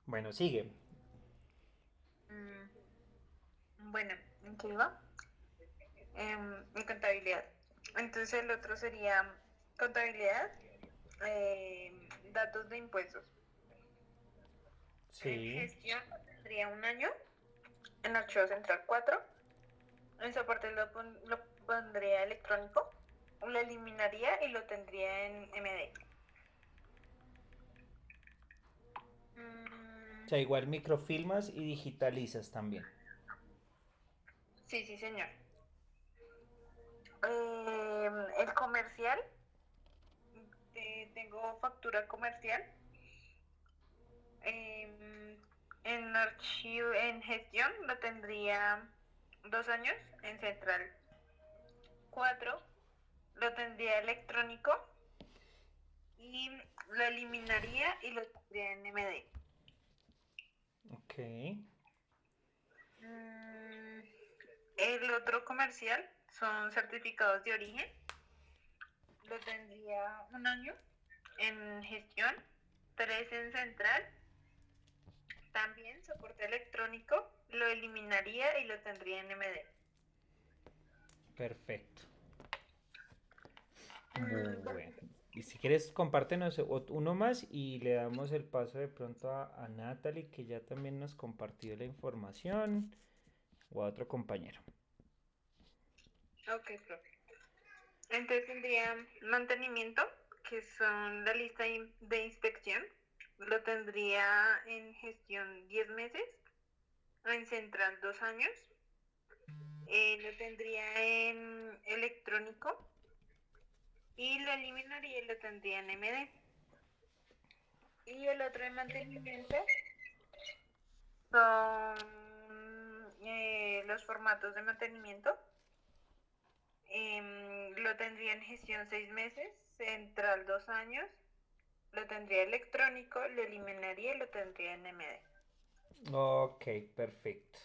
Bueno, sigue. Mm, bueno, ¿en qué iba? En contabilidad. Entonces el otro sería contabilidad, datos de impuestos. En Sí, gestión tendría 1 año, en archivo central 4, en soporte lo pondría electrónico, lo eliminaría y lo tendría en MD. o Mm, sea, igual microfilmas y digitalizas también. sí, sí, señor. El comercial, tengo factura comercial. Eh, en gestión lo tendría 2 años, en central 4, lo tendría electrónico y lo eliminaría y lo tendría en MD. Ok. Mm, el otro comercial son certificados de origen, lo tendría 1 año en gestión, 3 en central, también soporte electrónico, lo eliminaría y lo tendría en MD. Perfecto. Bueno, Bueno. Y si quieres, compártenos uno más y le damos el paso de pronto a Natalie, que ya también nos compartió la información, o a otro compañero. ok, profe. Entonces tendría mantenimiento, que son la lista de inspección. Lo tendría en gestión 10 meses, en central 2 años. Lo tendría en electrónico y lo eliminaría y lo tendría en MD. Y el otro de mantenimiento son los formatos de mantenimiento. Lo tendría en gestión 6 meses, central 2 años, lo tendría electrónico, lo eliminaría y lo tendría en MD. Ok, perfecto.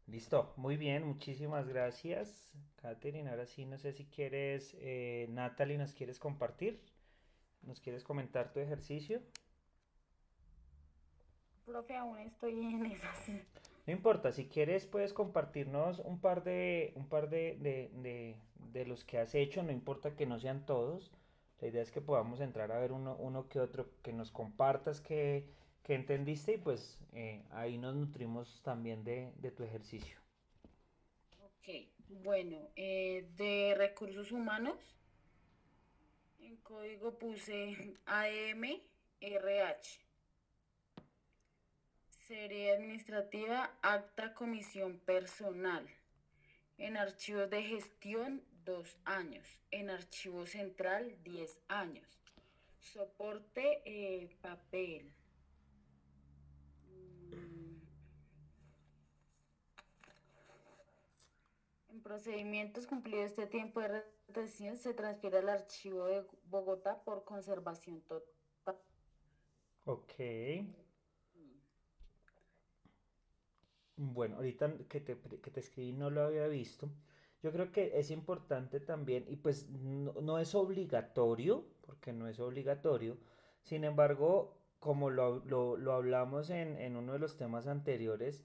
Listo, muy bien, muchísimas gracias, Katherine. Ahora sí, no sé si quieres, Natalie, ¿nos quieres compartir? ¿Nos quieres comentar tu ejercicio? Profe, aún estoy en esas. No importa, si quieres puedes compartirnos un par de los que has hecho, no importa que no sean todos. La idea es que podamos entrar a ver uno que otro, que nos compartas que entendiste y pues ahí nos nutrimos también de tu ejercicio. Ok, bueno, de recursos humanos, en código puse AMRH. Serie administrativa, acta, comisión personal. En archivos de gestión, 2 años. En archivo central, 10 años. Soporte, papel. Mm, En procedimientos cumplido este tiempo de retención, se transfiere al archivo de Bogotá por conservación total. Ok. Bueno, ahorita que te escribí no lo había visto. Yo creo que es importante también, y pues no es obligatorio, porque no es obligatorio. Sin embargo, como lo hablamos en uno de los temas anteriores,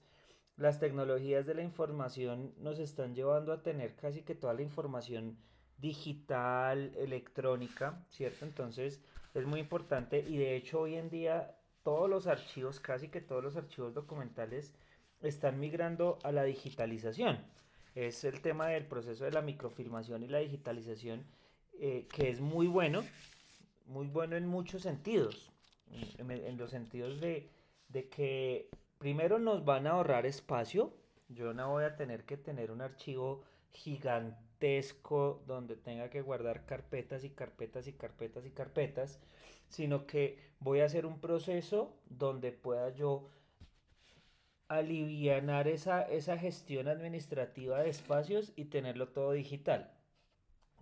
las tecnologías de la información nos están llevando a tener casi que toda la información digital, electrónica, ¿cierto? Entonces es muy importante y de hecho hoy en día todos los archivos, casi que todos los archivos documentales están migrando a la digitalización. Es el tema del proceso de la microfilmación y la digitalización, que es muy bueno en muchos sentidos. En los sentidos de que primero nos van a ahorrar espacio. Yo no voy a tener que tener un archivo gigantesco donde tenga que guardar carpetas y carpetas y carpetas y carpetas, sino que voy a hacer un proceso donde pueda yo alivianar esa gestión administrativa de espacios y tenerlo todo digital.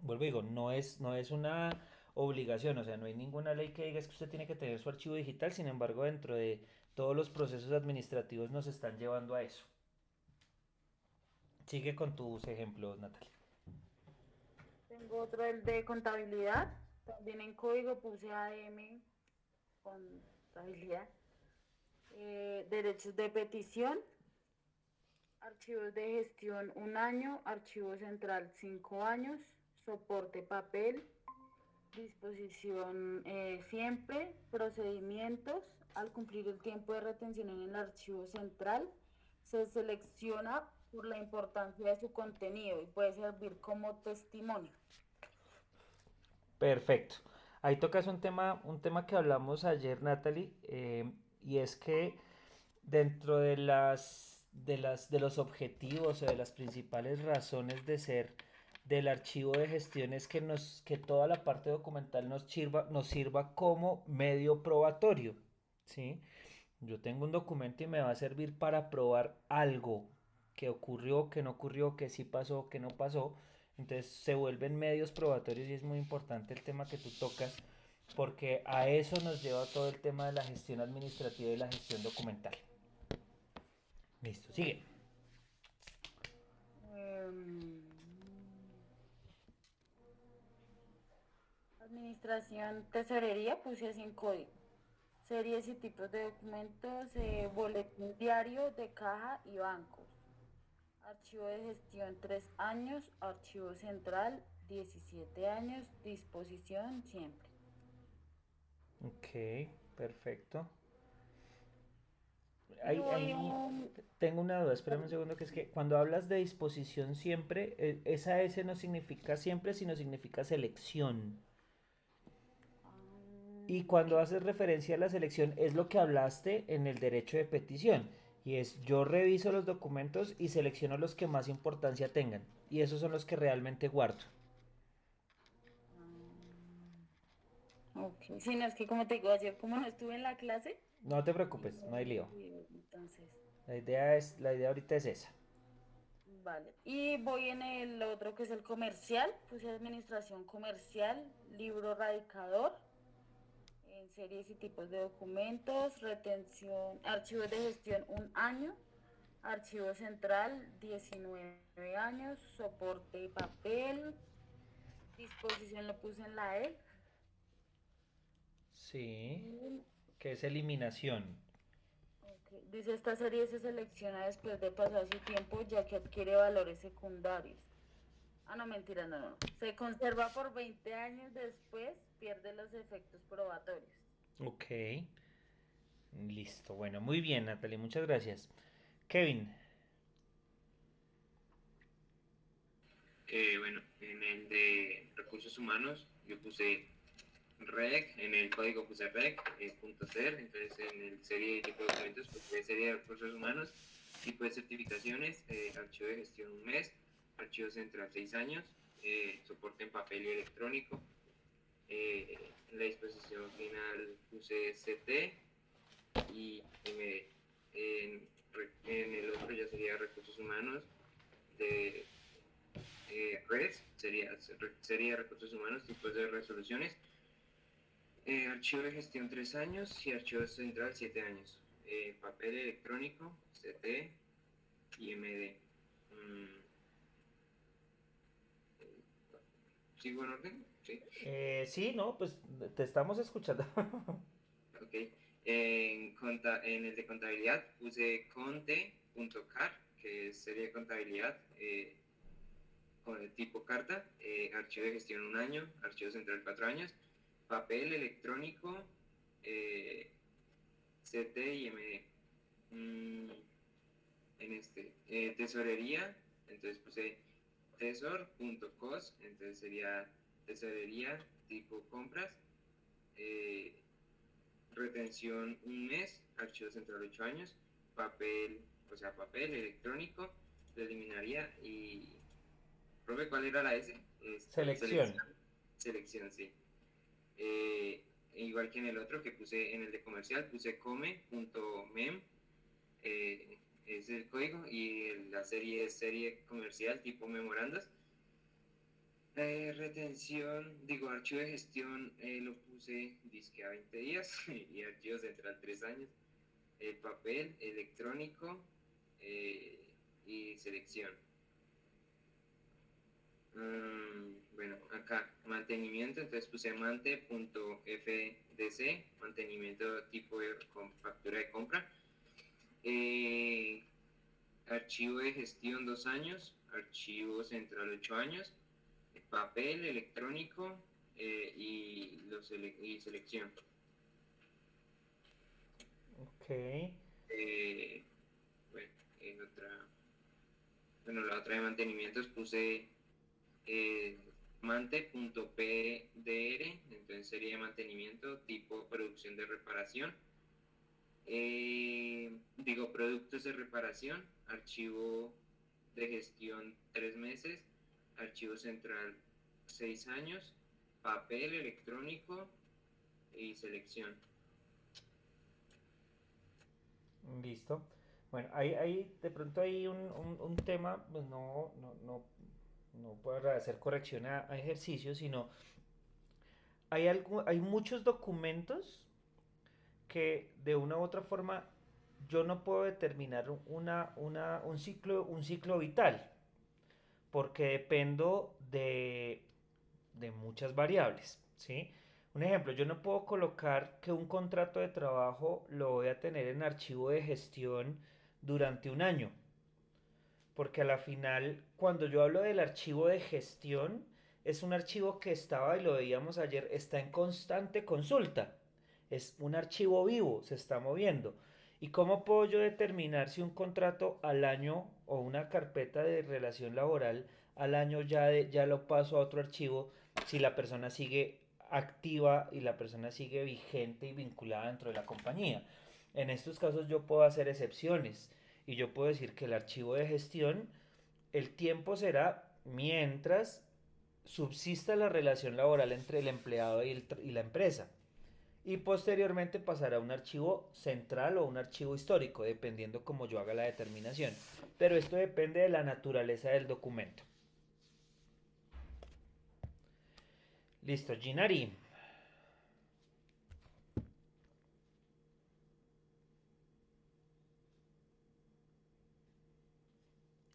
Vuelvo y digo, no es una obligación, o sea, no hay ninguna ley que diga es que usted tiene que tener su archivo digital, sin embargo, dentro de todos los procesos administrativos nos están llevando a eso. Sigue con tus ejemplos, Natalia. Tengo otro, el de contabilidad. También en código puse AM, contabilidad. Derechos de petición, archivos de gestión 1 año, archivo central 5 años, soporte papel, disposición siempre, procedimientos. Al cumplir el tiempo de retención en el archivo central, se selecciona por la importancia de su contenido y puede servir como testimonio. Perfecto. Ahí tocas un tema que hablamos ayer, Natalie, y es que dentro de los objetivos o de las principales razones de ser del archivo de gestión es que toda la parte documental nos sirva como medio probatorio, ¿sí? Yo tengo un documento y me va a servir para probar algo que ocurrió, que no ocurrió, que sí pasó, que no pasó. Entonces se vuelven medios probatorios y es muy importante el tema que tú tocas porque a eso nos lleva todo el tema de la gestión administrativa y la gestión documental. Listo, sigue. Em, Administración, tesorería, puse así en código. Series y tipos de documentos, boletín diario de caja y bancos. Archivo de gestión 3 años, archivo central 17 años, disposición siempre. Ok, perfecto. Y voy Ahí un... tengo una duda, espérame un segundo, que es que cuando hablas de disposición siempre, esa S no significa siempre, sino significa selección. Y Ok. cuando haces referencia a la selección es lo que hablaste en el derecho de petición. Y es yo reviso los documentos y selecciono los que más importancia tengan. Y esos son los que realmente guardo. Ok, sí, no, es que como te digo, ayer como no estuve en la clase, No te preocupes, no hay no lío. pude, entonces, La idea ahorita es esa. vale. Y voy en el otro que es el comercial, puse administración comercial, libro radicador, en series y tipos de documentos, retención, archivos de gestión 1 año, archivo central 19 años, soporte papel, disposición lo puse en la E. Sí, Y que es eliminación. ok, dice esta serie se selecciona después de pasar su tiempo ya que adquiere valores secundarios. Ah, no, mentira, no, no. Se conserva por 20 años después, pierde los efectos probatorios. Ok, listo. Bueno, muy bien, Natalie, muchas gracias. Kevin, Bueno, en el de recursos humanos yo puse rec, en el código puse rec, punto ser, entonces en el serie de tipo de documentos puse serie de recursos humanos, tipo de certificaciones, archivo de gestión 1 mes, archivo central 6 años, soporte en papel y electrónico, en la disposición final puse CT y MD. En el otro ya sería recursos humanos de redes, sería recursos humanos, tipos de resoluciones, archivo de gestión 3 años y archivo central 7 años. Papel electrónico, CT y MD. ¿Sigo en orden? Sí. sí, no, pues te estamos escuchando. Ok. En el de contabilidad puse conte.car, que es serie de contabilidad con el tipo carta, archivo de gestión 1 año, archivo central 4 años, papel electrónico, CT y MD. En tesorería, entonces puse tesor.cos, entonces sería tesorería tipo compras, eh, retención 1 mes, archivo central 8 años, papel, o sea, papel electrónico, lo eliminaría y... Profe, ¿cuál era la S? Selección. Selección, sí. Igual que en el otro que puse en el de comercial, puse come.mem, es el código, y la serie es serie comercial tipo memorandas. Archivo de gestión lo puse disque a 20 días y archivo central 3 años. Papel, electrónico y selección. Bueno, acá mantenimiento, entonces puse mante.fdc, mantenimiento tipo con factura de compra. Archivo de gestión 2 años, archivo central 8 años, papel electrónico y selección. Ok. Bueno, la otra de mantenimientos puse mante.pdr, entonces sería de mantenimiento tipo producción de reparación. Productos de reparación, archivo de gestión 3 meses, archivo central 6 años, papel electrónico y selección. Listo. Bueno, de pronto hay un tema, pues no puedo hacer corrección a ejercicios, sino hay muchos documentos que de una u otra forma yo no puedo determinar un ciclo vital, porque dependo de muchas variables, ¿sí? Un ejemplo, yo no puedo colocar que un contrato de trabajo lo voy a tener en archivo de gestión durante un año, porque a la final, cuando yo hablo del archivo de gestión, es un archivo que estaba, y lo veíamos ayer, está en constante consulta. Es un archivo vivo, se está moviendo. ¿Y cómo puedo yo determinar si un contrato al año o una carpeta de relación laboral al año ya lo paso a otro archivo si la persona sigue activa y la persona sigue vigente y vinculada dentro de la compañía? En estos casos yo puedo hacer excepciones y yo puedo decir que el archivo de gestión, el tiempo será mientras subsista la relación laboral entre el empleado y la empresa. Y posteriormente pasará a un archivo central o un archivo histórico, dependiendo cómo yo haga la determinación. Pero esto depende de la naturaleza del documento. Listo, Ginari.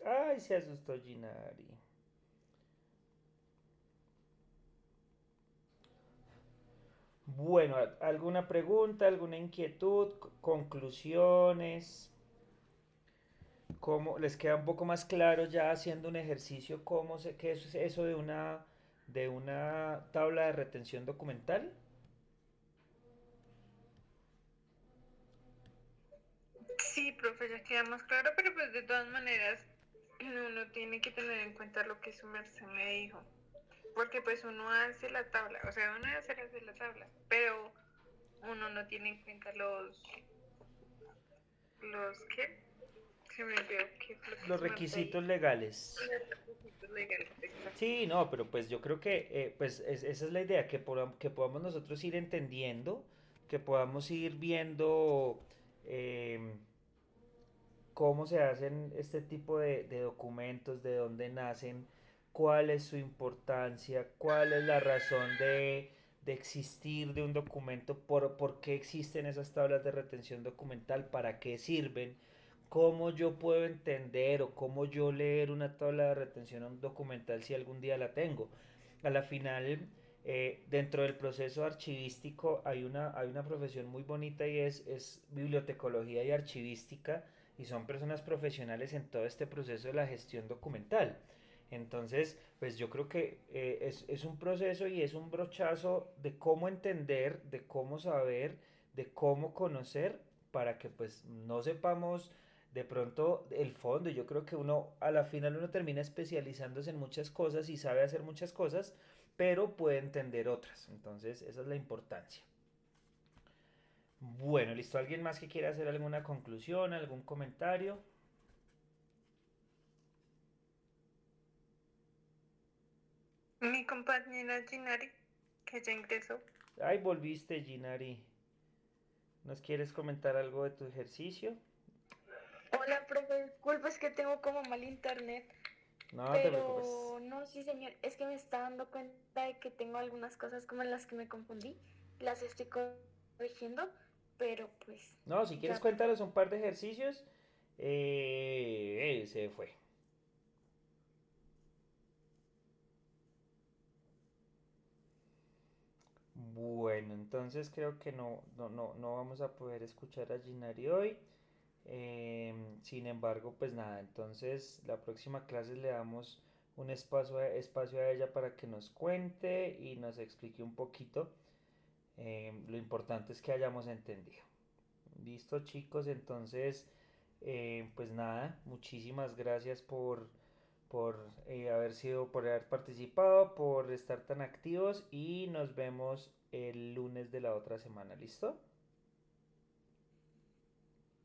Ay, se asustó Ginari. Bueno, ¿alguna pregunta, alguna inquietud, conclusiones? ¿Cómo les queda un poco más claro ya haciendo un ejercicio qué es eso de una tabla de retención documental? Sí, profe, ya queda más claro, pero pues de todas maneras uno tiene que tener en cuenta lo que su merced me dijo. Porque pues uno hace la tabla, o sea, uno hace la tabla, pero uno no tiene en cuenta ¿qué? Se me olvidó qué es lo que Los su merced requisitos dijo. legales. Los requisitos legales, exacto. Sí, no, pero pues yo creo que esa es la idea, que podamos nosotros ir entendiendo, que podamos ir viendo em, cómo se hacen este tipo de documentos, de dónde nacen, cuál es su importancia, cuál es la razón de existir de un documento, por qué existen esas tablas de retención documental, para qué sirven, cómo yo puedo entender o cómo yo leer una tabla de retención documental si algún día la tengo. A la final, dentro del proceso archivístico hay una profesión muy bonita y es bibliotecología y archivística, y son personas profesionales en todo este proceso de la gestión documental. Entonces, pues yo creo que es un proceso y es un brochazo de cómo entender, de cómo saber, de cómo conocer, para que pues no sepamos de pronto el fondo. Yo creo que uno a la final uno termina especializándose en muchas cosas y sabe hacer muchas cosas, pero puede entender otras. Entonces, esa es la importancia. Bueno, listo. ¿Alguien más que quiera hacer alguna conclusión, algún comentario? Mi compañera Ginari, que ya ingresó. Ay, volviste, Ginari. ¿Nos quieres comentar algo de tu ejercicio? Hola, profe, disculpa, es que tengo como mal internet, No te preocupes. pero no, sí, señor, es que me está dando cuenta de que tengo algunas cosas como en las que me confundí, las estoy corrigiendo, pero pues No, si quieres ya, por favor. cuéntanos un par de ejercicios. Se fue. Bueno, entonces creo que no vamos a poder escuchar a Ginari hoy. Sin embargo, pues nada, entonces la próxima clase le damos un espacio a ella para que nos cuente y nos explique un poquito. Lo importante es que hayamos entendido. Listo, chicos, entonces, pues nada, muchísimas gracias por haber participado, por estar tan activos, y nos vemos el lunes de la otra semana. ¿Listo?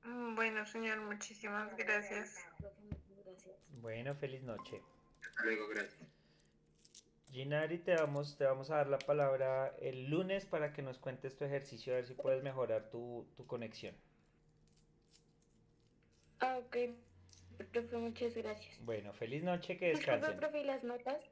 Bueno, señor, muchísimas gracias. Profe, muchas gracias. Bueno, feliz noche. Luego, gracias. Ginari, te vamos a dar la palabra el lunes para que nos cuentes tu ejercicio, a ver si puedes mejorar tu conexión. Ah, ok, profe, muchas gracias. Bueno, feliz noche, que Disculpe, descansen. profe, ¿y las notas?